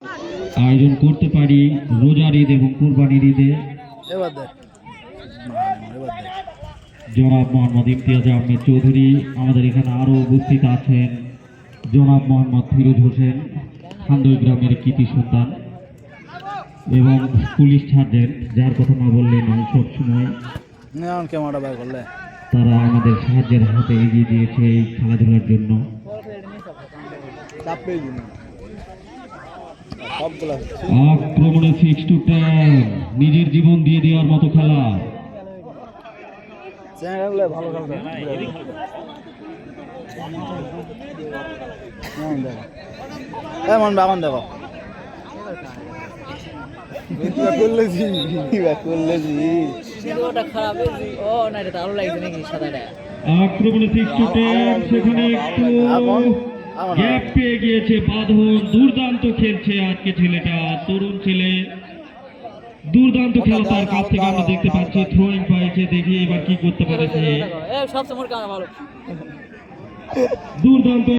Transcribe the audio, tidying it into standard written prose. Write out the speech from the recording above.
আয়োজন করতে পারি রোজার ঈদ এবং কুরবানির ঈদে। জনাব মোহাম্মদ ইমতিয়াজ আহমেদ চৌধুরী, আমাদের এখানে আরও উপস্থিত আছেন জনাব মোহাম্মদ ফিরোজ হোসেন, খান্দই গ্রামের কৃতি সন্তান, এবং পুলিশ সার্জেন্ট, যার কথা না বললে নয় সবসময়। তারা আমাদের সাহায্যের হাতে এগিয়ে দিয়েছে এই খেলাধুলার জন্য। আক্রমণে 6 to 10, নিজের জীবন দিয়ে দেওয়ার মতো খেলা। আক্রমণে 6 to 10, সেখানে একটু গ্যাপ পেয়ে গিয়েছে বাঁধন। দুর্দান্ত খেলছে আজকে ছেলেটা, তরুণ ছেলে, দুর্দান্ত খেলা তার কাছ থেকে আমরা দেখতে পাচ্ছি। থ্রোয়িং পাইছে, দেখি এবার কি করতে পারে সে। দুর্দান্ত